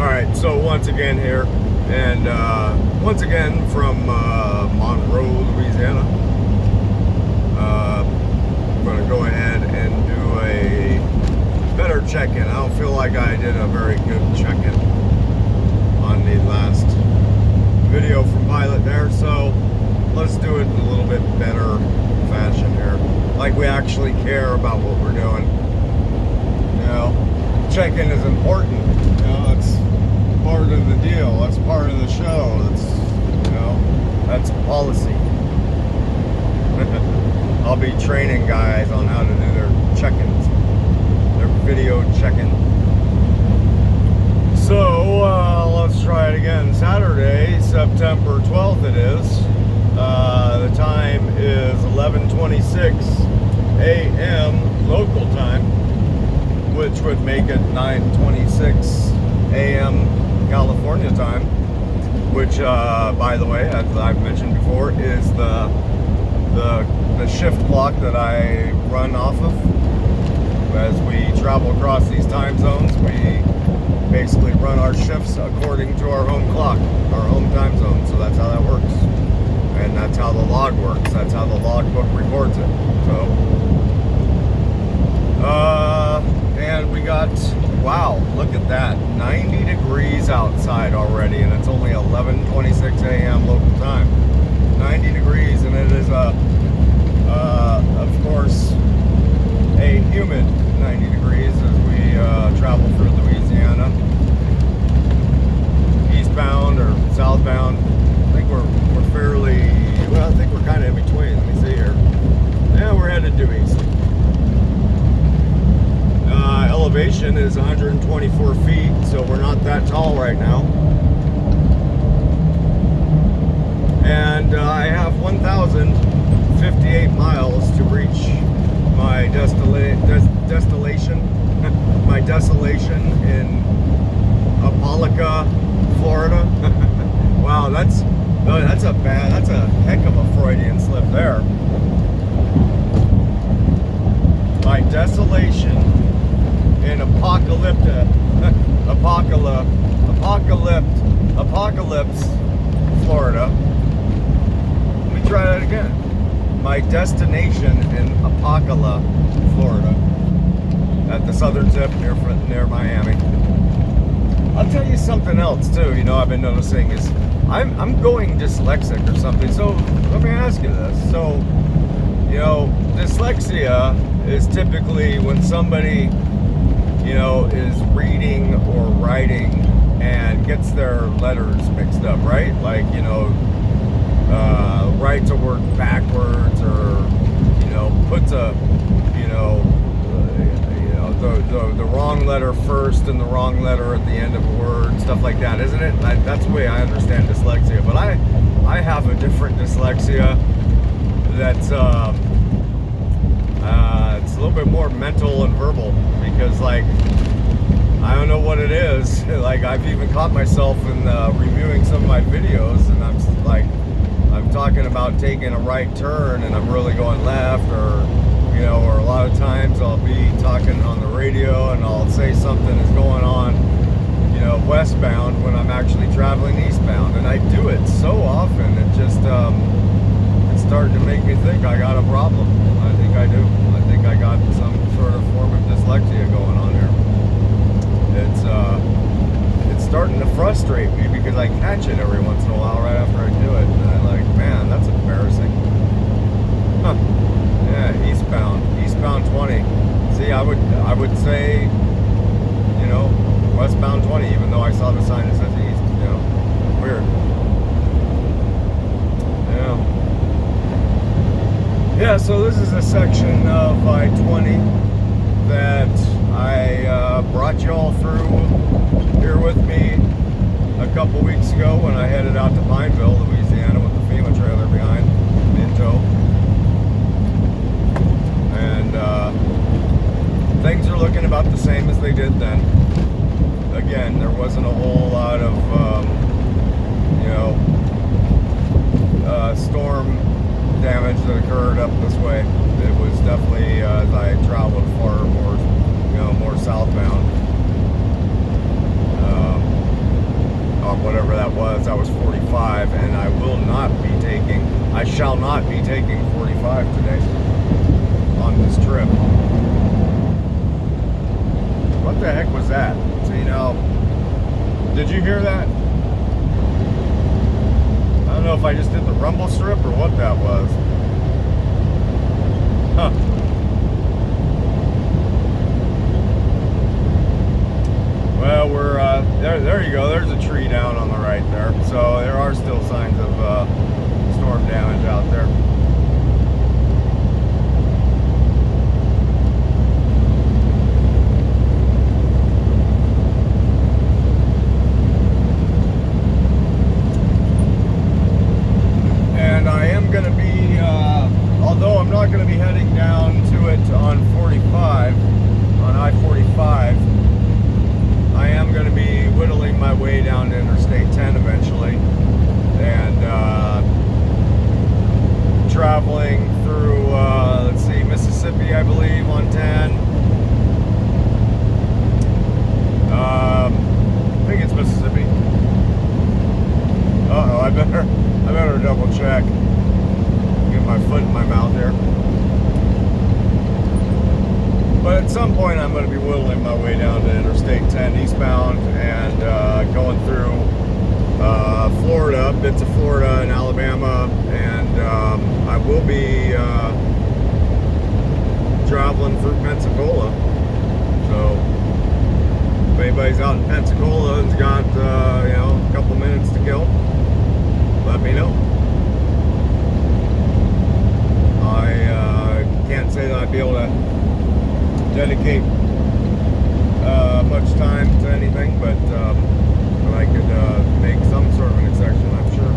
Alright, so once again here, and once again from Monroe, Louisiana. I'm going to go ahead and do a better check-in. I don't feel like I did a very good check-in on the last video from Pilot there, so let's do it in a little bit better fashion here. Like we actually care about what we're doing. You know, check-in is important. You know, it's part of the deal. That's part of the show. That's, you know, that's policy. I'll be training guys on how to do their check-ins, their video check-in. So let's try it again. Saturday, September 12th it is. The time is 11:26 a.m. local time, which would make it 9:26 a.m. California time, which, by the way, as I've mentioned before, is the shift clock that I run off of. As we travel across these time zones, we basically run our shifts according to our home clock, our home time zone. So that's how that works, and that's how the log works. That's how the logbook records it. So, and we got, wow, look at that, 90 degrees outside already, and it's only 11:26 a.m. local time. 90 degrees, and it is of course, a humid 90 degrees as we travel through Louisiana, eastbound or southbound. I think we're fairly, well, I think we're kind of in between. Let me see here. Yeah, we're headed due east. Elevation is 124 feet, so we're not that tall right now. And I have 1,058 miles to reach my desolation in Apalaca, Florida. Wow, that's a heck of a Freudian slip there. My desolation in Apocalypse, Florida. Let me try that again. My destination in Apocalypse, Florida, at the southern tip near Miami. I'll tell you something else too. You know, I've been noticing is I'm going dyslexic or something. So let me ask you this. So, you know, dyslexia is typically when somebody, you know, is reading or writing and gets their letters mixed up, right? Like, you know, writes a word backwards, or, you know, puts a, the wrong letter first and the wrong letter at the end of a word, stuff like that, isn't it? That's the way I understand dyslexia. But I have a different dyslexia that's it's a little bit more mental and verbal, because, like, I don't know what it is. Like, I've even caught myself in reviewing some of my videos, and I'm talking about taking a right turn and I'm really going left, or, you know, or a lot of times I'll be talking on the radio and I'll say something is going on, you know, westbound when I'm actually traveling eastbound, and I do it so often. It just it's starting to make me think I got a problem. I think I do. I think I got some sort of form of dyslexia going on here. It's starting to frustrate me because I catch it every once in a while right after I do it, and I'm like, man, that's embarrassing. Huh. Yeah, eastbound 20. See, I would say, you know, westbound 20, even though I saw the sign that says east. You know, weird. Yeah, so this is a section of I-20 that I brought you all through here with me a couple weeks ago when I headed out to Pineville, Louisiana, with the FEMA trailer behind in tow. And things are looking about the same as they did then. Again, there wasn't a whole lot of, you know, storm damage that occurred up this way. It was definitely, as I traveled far more, you know, more southbound. whatever that was 45, and I shall not be taking 45 today on this trip. What the heck was that? So, did you hear that? I don't know if I just did the rumble strip or what that was. Huh. Well, we're there you go. There's a tree down on the right there. So there are still signs of storm damage out there. And I am going to be, although I'm not going to be heading down to it on 45, on I-45, I am going to be whittling my way down to Interstate 10 eventually, and traveling through, let's see, Mississippi, I believe, on 10. I think it's Mississippi. Uh-oh, I better double check. Get my foot in my mouth here. But at some point, I'm going to be whittling my way down to Interstate 10 eastbound and going through Florida, bits of Florida and Alabama, and I will be traveling through Pensacola. So if anybody's out in Pensacola and's got a couple minutes to kill, let me know. I can't say that I'd be able to dedicate much time to anything, but I could make some sort of an exception, I'm sure.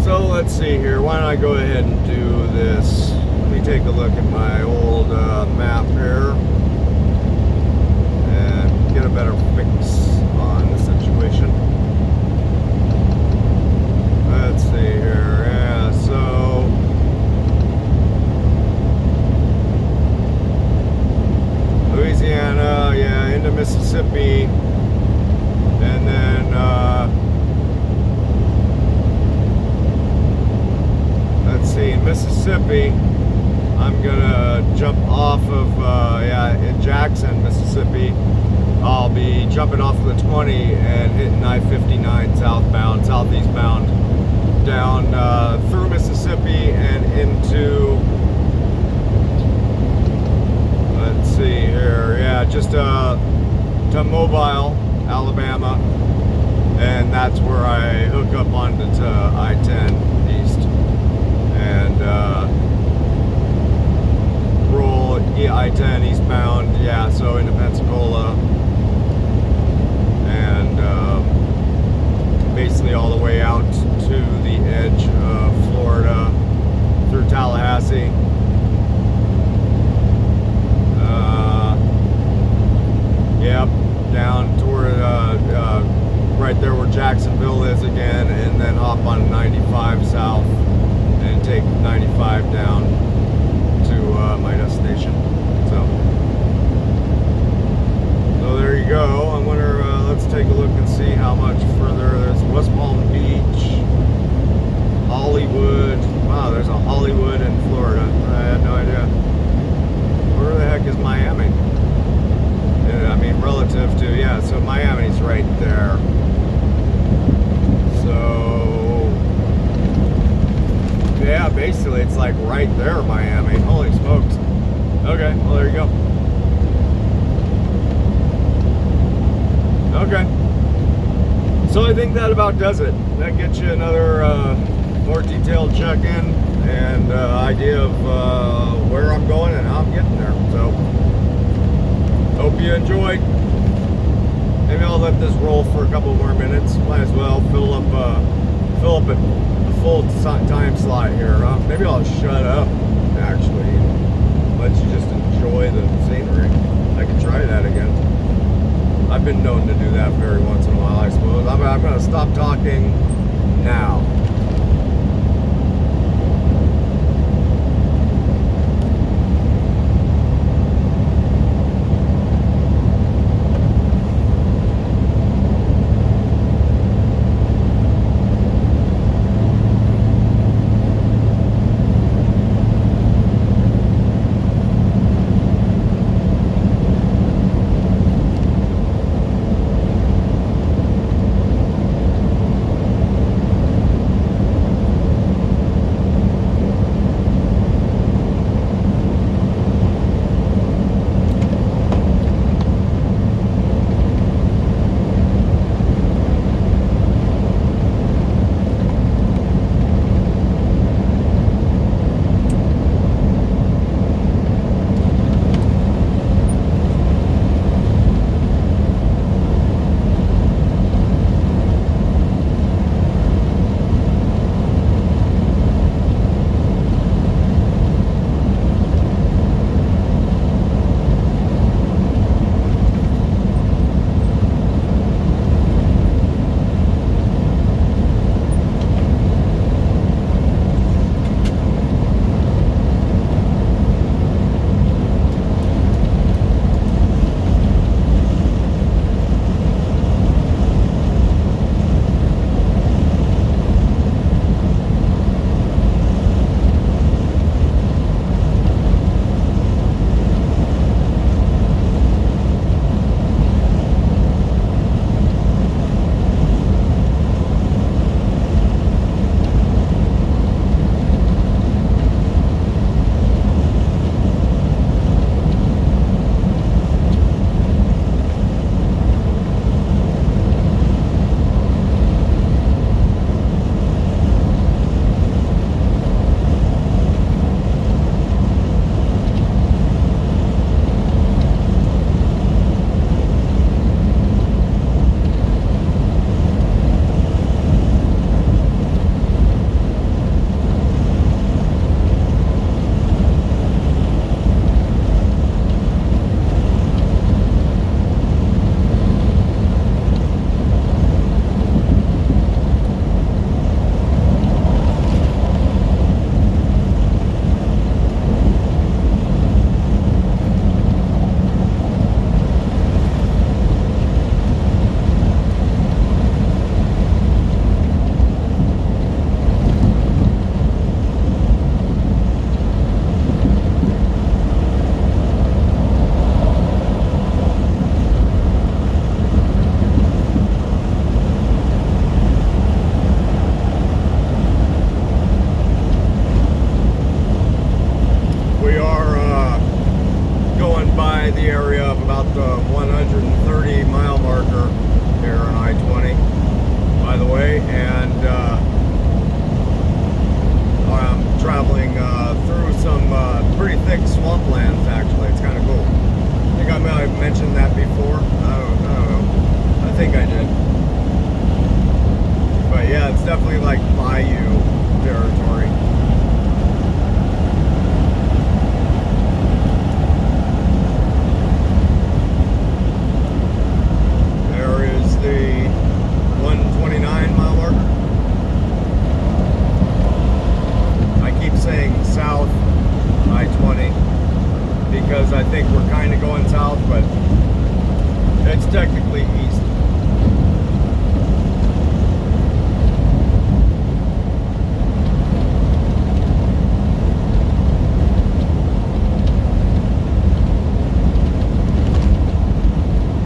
So let's see here. Why don't I go ahead and do this? Let me take a look at my old map here and get a better fix on the situation. Let's see here. Yeah, so Louisiana, yeah, into Mississippi, and then let's see, in Mississippi, I'm gonna jump off of in Jackson, Mississippi. I'll be jumping off of the 20 and hitting I-59 southeastbound, down through Mississippi and into, let's see here, yeah, just to Mobile, Alabama, and that's where I hook up onto I-10 east and roll I-10 eastbound, yeah, so into Pensacola, and basically all the way out to the edge of Florida through Tallahassee. Yep, down toward right there where Jacksonville is again, and then hop on 95 south and take 95 down to my destination. So there you go. I wonder, let's take a look and see how much further. There's West Palm Beach, Hollywood. Wow, there's a Hollywood in Florida. I had no idea. Where the heck is Miami? I mean, relative to, yeah, so Miami's right there. So, yeah, basically it's like right there, Miami. Holy smokes. Okay, well, there you go. Okay. So I think that about does it. That gets you another more detailed check-in and idea of where I'm going and how I'm getting there. So, hope you enjoyed. Maybe I'll let this roll for a couple more minutes. Might as well fill up a full time slot here. Maybe I'll shut up, actually, and let you just enjoy the scenery. I could try that again. I've been known to do that every once in a while, I suppose. I'm going to stop talking now. the area of about the 130 mile marker here on I-20, by the way, and I'm traveling through some pretty thick swamplands. Actually, it's kind of cool. I think I might have mentioned that before. I don't know. I think I did. But yeah, it's definitely like bayou territory. There is the 129 mile marker. I keep saying south I-20 because I think we're kind of going south, but it's technically east.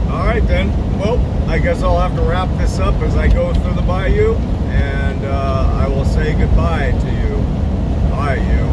Alright then, well, I guess I'll have to wrap this up as I go through the bayou, and I will say goodbye to you. Bye, you.